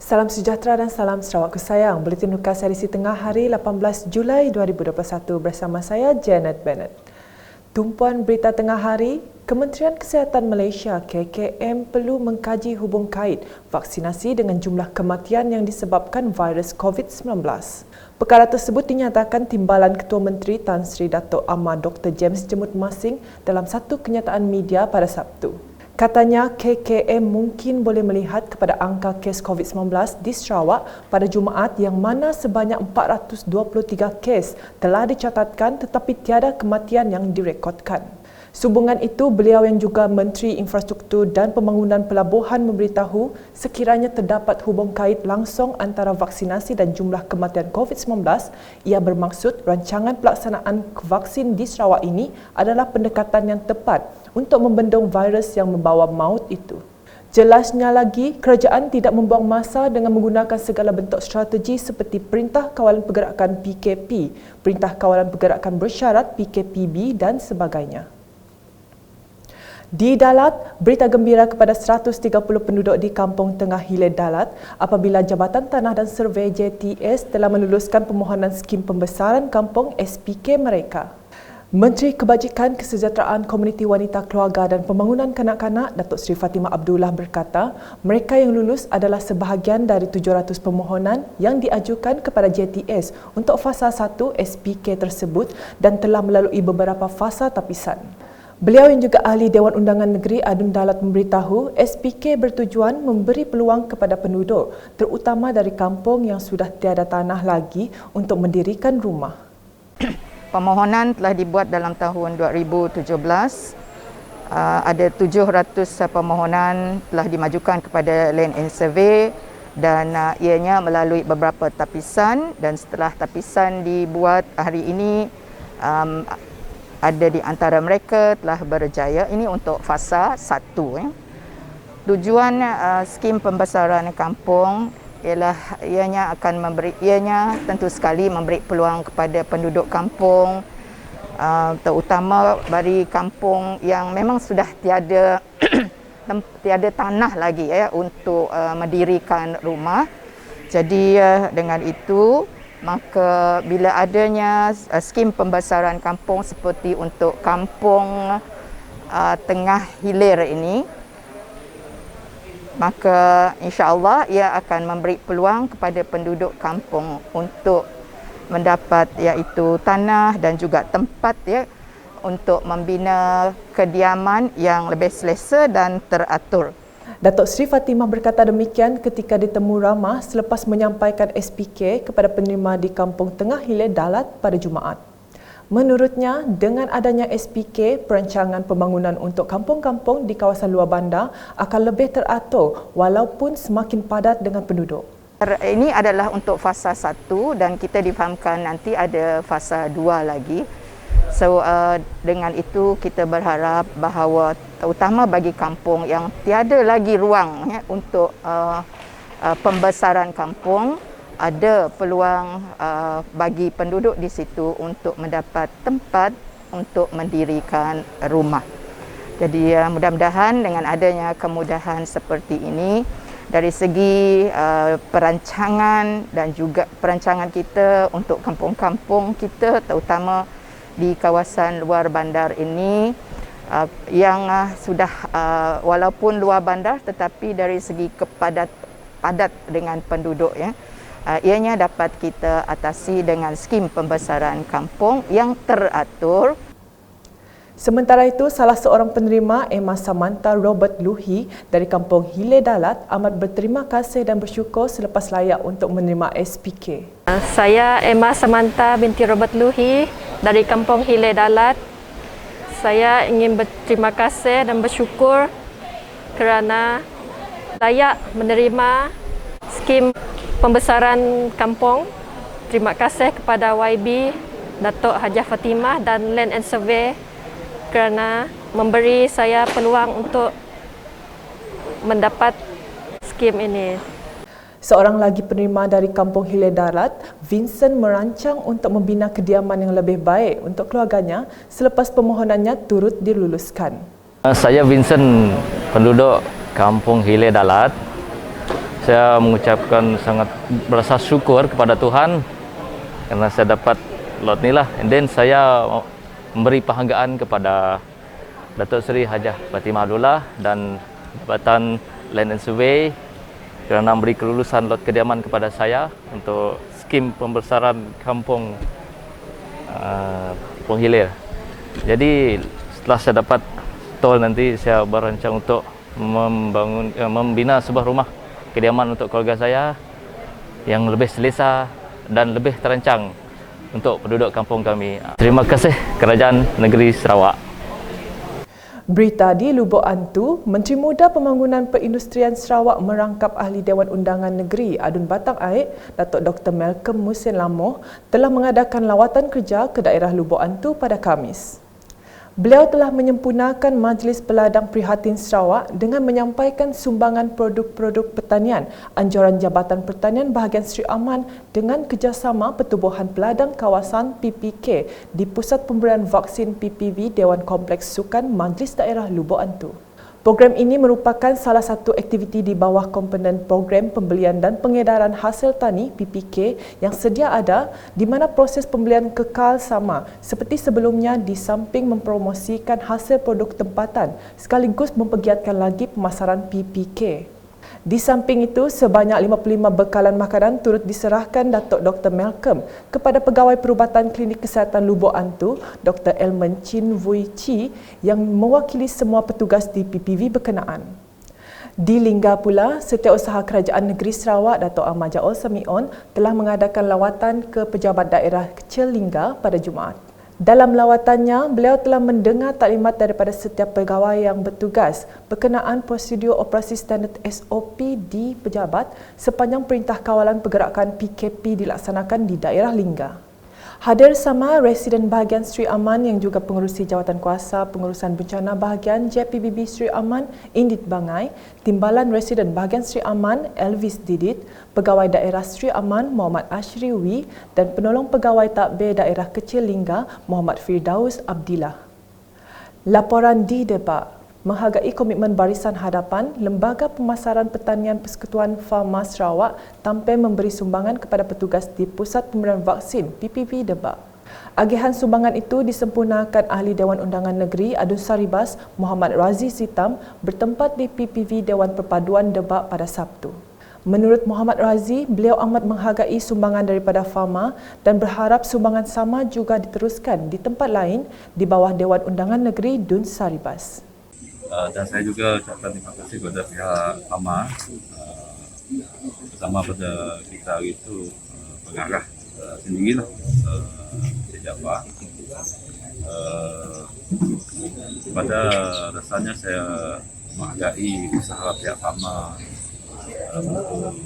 Salam sejahtera dan salam Sarawakku sayang. Buletin Nukas edisi tengah hari 18 Julai 2021 bersama saya Janet Bennett. Tumpuan berita tengah hari, Kementerian Kesihatan Malaysia KKM perlu mengkaji hubung kait vaksinasi dengan jumlah kematian yang disebabkan virus COVID-19. Perkara tersebut dinyatakan Timbalan Ketua Menteri Tan Sri Dato' Amar Dr. James Jemut Masing dalam satu kenyataan media pada Sabtu. Katanya KKM mungkin boleh melihat kepada angka kes COVID-19 di Sarawak pada Jumaat yang mana sebanyak 423 kes telah dicatatkan tetapi tiada kematian yang direkodkan. Sehubungan itu, beliau yang juga Menteri Infrastruktur dan Pembangunan Pelabuhan memberitahu sekiranya terdapat hubung kait langsung antara vaksinasi dan jumlah kematian COVID-19, ia bermaksud rancangan pelaksanaan vaksin di Sarawak ini adalah pendekatan yang tepat untuk membendung virus yang membawa maut itu. Jelasnya lagi, kerajaan tidak membuang masa dengan menggunakan segala bentuk strategi seperti Perintah Kawalan Pergerakan PKP, Perintah Kawalan Pergerakan Bersyarat PKPB dan sebagainya. Di Dalat, berita gembira kepada 130 penduduk di Kampung Tengah Hilir Dalat apabila Jabatan Tanah dan Survey JTS telah meluluskan permohonan skim pembesaran kampung SPK mereka. Menteri Kebajikan Kesejahteraan Komuniti Wanita Keluarga dan Pembangunan Kanak-kanak Datuk Seri Fatimah Abdullah berkata, mereka yang lulus adalah sebahagian dari 700 permohonan yang diajukan kepada JTS untuk fasa 1 SPK tersebut dan telah melalui beberapa fasa tapisan. Beliau yang juga ahli Dewan Undangan Negeri Adun Dalat memberitahu SPK bertujuan memberi peluang kepada penduduk terutama dari kampung yang sudah tiada tanah lagi untuk mendirikan rumah. Permohonan telah dibuat dalam tahun 2017. Ada 700 permohonan telah dimajukan kepada Land and Survey dan ianya melalui beberapa tapisan dan setelah tapisan dibuat hari ini ada di antara mereka telah berjaya. Ini untuk fasa 1. Tujuan skim pembesaran kampung ialah ianya tentu sekali memberi peluang kepada penduduk kampung, terutama bagi kampung yang memang sudah tiada tanah lagi untuk mendirikan rumah. Jadi dengan itu, maka bila adanya skim pembesaran kampung seperti untuk Kampung Tengah Hilir ini, maka insya-Allah ia akan memberi peluang kepada penduduk kampung untuk mendapat iaitu tanah dan juga tempat untuk membina kediaman yang lebih selesa dan teratur. Datuk Seri Fatimah berkata demikian ketika ditemu ramah selepas menyampaikan SPK kepada penerima di Kampung Tengah Hilir Dalat pada Jumaat. Menurutnya, dengan adanya SPK, perancangan pembangunan untuk kampung-kampung di kawasan luar bandar akan lebih teratur walaupun semakin padat dengan penduduk. Ini adalah untuk fasa 1 dan kita difahamkan nanti ada fasa 2 lagi. So dengan itu kita berharap bahawa terutama bagi kampung yang tiada lagi ruang untuk pembesaran kampung, ada peluang bagi penduduk di situ untuk mendapat tempat untuk mendirikan rumah. Jadi mudah-mudahan dengan adanya kemudahan seperti ini dari segi perancangan dan juga perancangan kita untuk kampung-kampung kita terutama di kawasan luar bandar ini yang sudah walaupun luar bandar tetapi dari segi padat dengan penduduk ianya dapat kita atasi dengan skim pembesaran kampung yang teratur. Sementara itu, salah seorang penerima Emma Samantha Robert Luhi dari Kampung Hilir Dalat amat berterima kasih dan bersyukur selepas layak untuk menerima SPK. Saya Emma Samantha binti Robert Luhi dari Kampung Hilir Dalat. Saya ingin berterima kasih dan bersyukur kerana layak menerima skim pembesaran kampung. Terima kasih kepada YB, Datuk Hajah Fatimah dan Land and Survey kerana memberi saya peluang untuk mendapat skim ini. Seorang lagi penerima dari Kampung Hilir Dalat, Vincent merancang untuk membina kediaman yang lebih baik untuk keluarganya selepas permohonannya turut diluluskan. Saya Vincent, penduduk Kampung Hilir Dalat. Saya mengucapkan sangat berasa syukur kepada Tuhan karena saya dapat lot ni lah. And then saya memberi penghargaan kepada Datuk Seri Hajah Fatimah Abdullah dan Jabatan Land and Survey kerana memberi kelulusan lot kediaman kepada saya untuk skim pembesaran kampung Penghilir. Jadi setelah saya dapat tol nanti, saya berancang untuk membina sebuah rumah kediaman untuk keluarga saya yang lebih selesa dan lebih terancang untuk penduduk kampung kami. Terima kasih Kerajaan Negeri Sarawak. Berita di Lubuk Antu, Menteri Muda Pembangunan Perindustrian Sarawak merangkap Ahli Dewan Undangan Negeri Adun Batang Air, Datuk Dr. Malcolm Musin Lamoh, telah mengadakan lawatan kerja ke daerah Lubuk Antu pada Khamis. Beliau telah menyempurnakan Majlis Peladang Prihatin Sarawak dengan menyampaikan sumbangan produk-produk pertanian anjuran Jabatan Pertanian Bahagian Seri Aman dengan kerjasama Pertubuhan Peladang Kawasan PPK di Pusat Pemberian Vaksin PPV Dewan Kompleks Sukan Majlis Daerah Lubuk Antu. Program ini merupakan salah satu aktiviti di bawah komponen Program Pembelian dan Pengedaran Hasil Tani PPK yang sedia ada, di mana proses pembelian kekal sama seperti sebelumnya di samping mempromosikan hasil produk tempatan sekaligus mempergiatkan lagi pemasaran PPK. Di samping itu, sebanyak 55 bekalan makanan turut diserahkan Datuk Dr. Malcolm kepada Pegawai Perubatan Klinik Kesihatan Lubuk Antu, Dr. Elman Chin Vui Chi, yang mewakili semua petugas di PPV berkenaan. Di Lingga pula, Setiausaha Kerajaan Negeri Sarawak, Datuk Ahmad Jaol Samion, telah mengadakan lawatan ke Pejabat Daerah Kecil Lingga pada Jumaat. Dalam lawatannya, beliau telah mendengar taklimat daripada setiap pegawai yang bertugas berkenaan prosedur operasi standard SOP di pejabat sepanjang Perintah Kawalan Pergerakan PKP dilaksanakan di daerah Lingga. Hadir sama Residen Bahagian Seri Aman yang juga pengerusi Jawatan Kuasa Pengurusan Bencana Bahagian JPBB Seri Aman Indit Bangai, Timbalan Residen Bahagian Seri Aman Elvis Didit, Pegawai Daerah Seri Aman Muhammad Ashriwi dan Penolong Pegawai Takbir Daerah Kecil Lingga Muhammad Firdaus Abdillah. Laporan di Debak menghargai komitmen Barisan Hadapan, Lembaga Pemasaran Pertanian Persekutuan Farma Sarawak tampil memberi sumbangan kepada petugas di Pusat Pemberian Vaksin PPV Debak. Agihan sumbangan itu disempurnakan Ahli Dewan Undangan Negeri Adun Saribas Muhammad Razi Sitam bertempat di PPV Dewan Perpaduan Debak pada Sabtu. Menurut Muhammad Razi, beliau amat menghargai sumbangan daripada Farma dan berharap sumbangan sama juga diteruskan di tempat lain di bawah Dewan Undangan Negeri Dun Saribas. Dan saya juga ucapkan terima kasih kepada pihak Farma bersama pada kita hari itu pengarah sendirilah Encik Jaafar. Pada dasarnya saya menghargai usaha pihak Farma untuk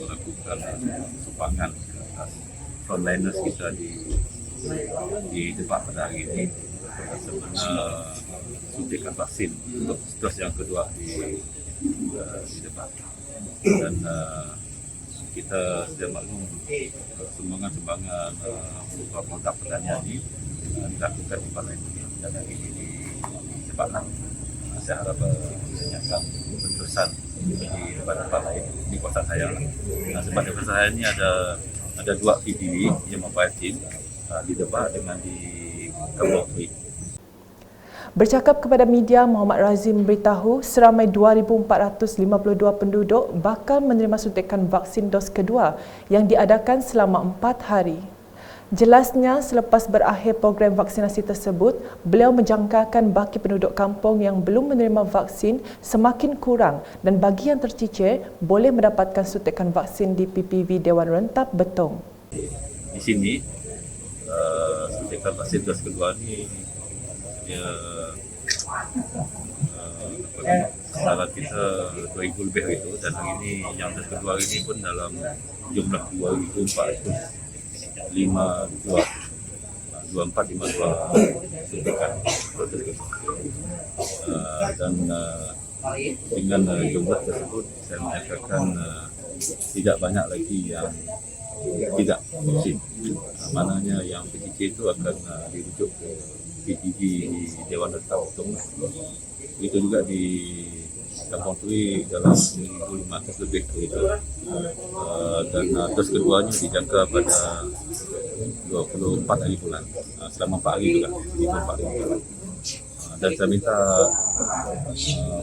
melakukan sumbangan atas frontliners kita di Debak pada hari ini sebenarnya suntikan vaksin untuk dos yang kedua di Debak. Dan kita sudah maklum sumbangan-sumbangan berupa produk pertanian ini dilakukan di Balai Dunia dan hari ini di Debak. Saya harap dinyatakan penerusan di tempat-tempat lain di kawasan saya. Sebab di kawasan saya ini ada dua PPV yang membayar tim di Debak dengan di Kampung Hui. Bercakap kepada media, Muhammad Razi memberitahu seramai 2,452 penduduk bakal menerima suntikan vaksin dos kedua yang diadakan selama 4 hari. Jelasnya, selepas berakhir program vaksinasi tersebut, beliau menjangkakan baki penduduk kampung yang belum menerima vaksin semakin kurang dan bagi yang tercicir boleh mendapatkan suntikan vaksin di PPV Dewan Rentap Betong. Di sini, suntikan vaksin dos kedua ini sasaran kita 2,000 lebih itu, dan hari ini yang dos kedua ini pun dalam jumlah 2,452 suntikan dan dengan jumlah tersebut saya menyatakan tidak banyak lagi yang tidak vaksin. Maknanya yang PCC itu akan dirujuk ke PPV di Dewan Rentap Betong. Itu juga di kampung Tui dalam 1,500 lebih kehidupan. Dan dos keduanya dijangka pada 24 hari bulan, selama 4 hari juga, 24 hari bulan. Dan saya minta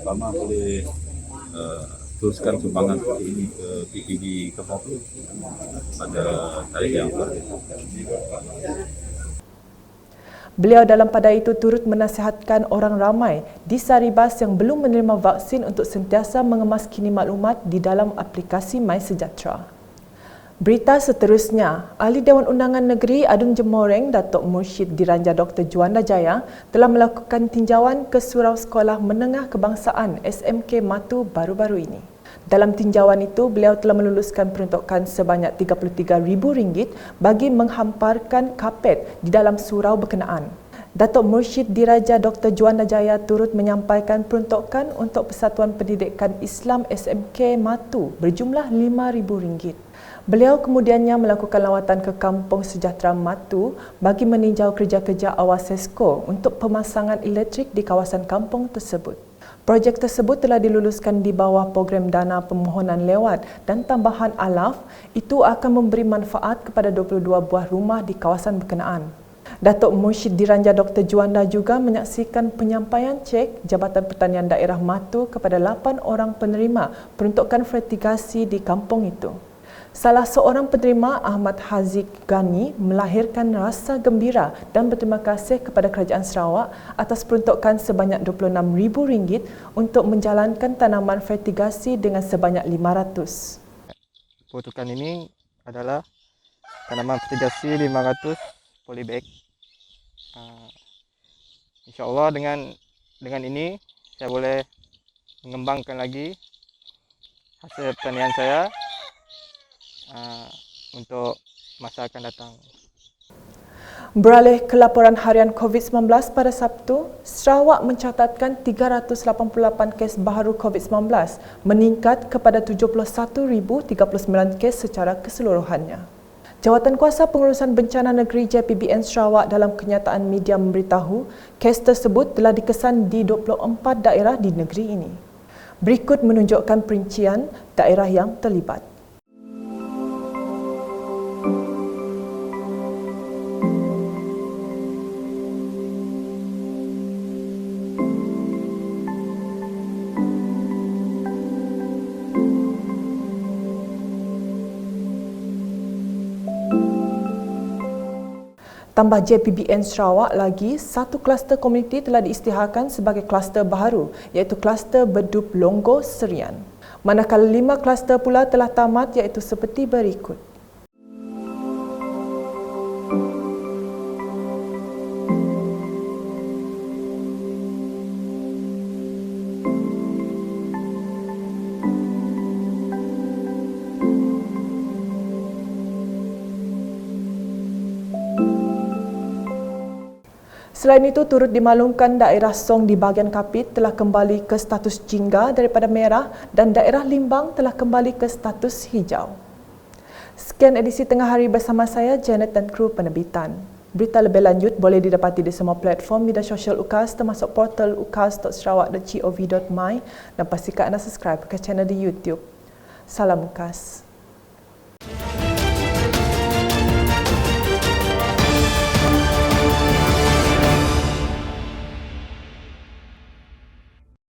Fama boleh teruskan sumbangan ini ke PPD Kampung Tui pada tarikh yang baru. Beliau dalam pada itu turut menasihatkan orang ramai di Saribas yang belum menerima vaksin untuk sentiasa mengemas-kini maklumat di dalam aplikasi MySejahtera. Berita seterusnya, Ahli Dewan Undangan Negeri Adun Jemoreng Datuk Mursyid Diranja Dr. Juanda Jaya telah melakukan tinjauan ke Surau Sekolah Menengah Kebangsaan SMK Matu baru-baru ini. Dalam tinjauan itu, beliau telah meluluskan peruntukan sebanyak RM33,000 bagi menghamparkan kapet di dalam surau berkenaan. Datuk Mursyid Diraja Dr. Juanda Jaya turut menyampaikan peruntukan untuk Persatuan Pendidikan Islam SMK Matu berjumlah RM5,000. Beliau kemudiannya melakukan lawatan ke Kampung Sejahtera Matu bagi meninjau kerja-kerja awal SESCO untuk pemasangan elektrik di kawasan kampung tersebut. Projek tersebut telah diluluskan di bawah program dana permohonan lewat dan tambahan alaf. Itu akan memberi manfaat kepada 22 buah rumah di kawasan berkenaan. Datuk Mursyid Diranja Dr. Juanda juga menyaksikan penyampaian cek Jabatan Pertanian Daerah Matu kepada 8 orang penerima peruntukan fertigasi di kampung itu. Salah seorang penerima, Ahmad Haziq Ghani, melahirkan rasa gembira dan berterima kasih kepada Kerajaan Sarawak atas peruntukan sebanyak RM26,000 untuk menjalankan tanaman fertigasi dengan sebanyak 500. Peruntukan ini adalah tanaman fertigasi 500 polybag. InsyaAllah dengan ini saya boleh mengembangkan lagi hasil pertanian saya untuk masa akan datang. Beralih ke laporan harian COVID-19 pada Sabtu, Sarawak mencatatkan 388 kes baharu COVID-19, meningkat kepada 71,039 kes secara keseluruhannya. Jawatankuasa Pengurusan Bencana Negeri JPBN Sarawak dalam kenyataan media memberitahu, kes tersebut telah dikesan di 24 daerah di negeri ini. Berikut menunjukkan perincian daerah yang terlibat. Tambah JPBN Sarawak lagi, satu kluster komuniti telah diisytiharkan sebagai kluster baharu, iaitu kluster Bedub Longgo Serian. Manakala 5 kluster pula telah tamat, iaitu seperti berikut. Selain itu, turut dimaklumkan daerah Song di bahagian Kapit telah kembali ke status jingga daripada merah dan daerah Limbang telah kembali ke status hijau. Sekian edisi Tengah Hari bersama saya, Janet dan kru penerbitan. Berita lebih lanjut boleh didapati di semua platform media sosial UKAS termasuk portal ukas.sarawak.gov.my dan pastikan anda subscribe ke channel di YouTube. Salam UKAS.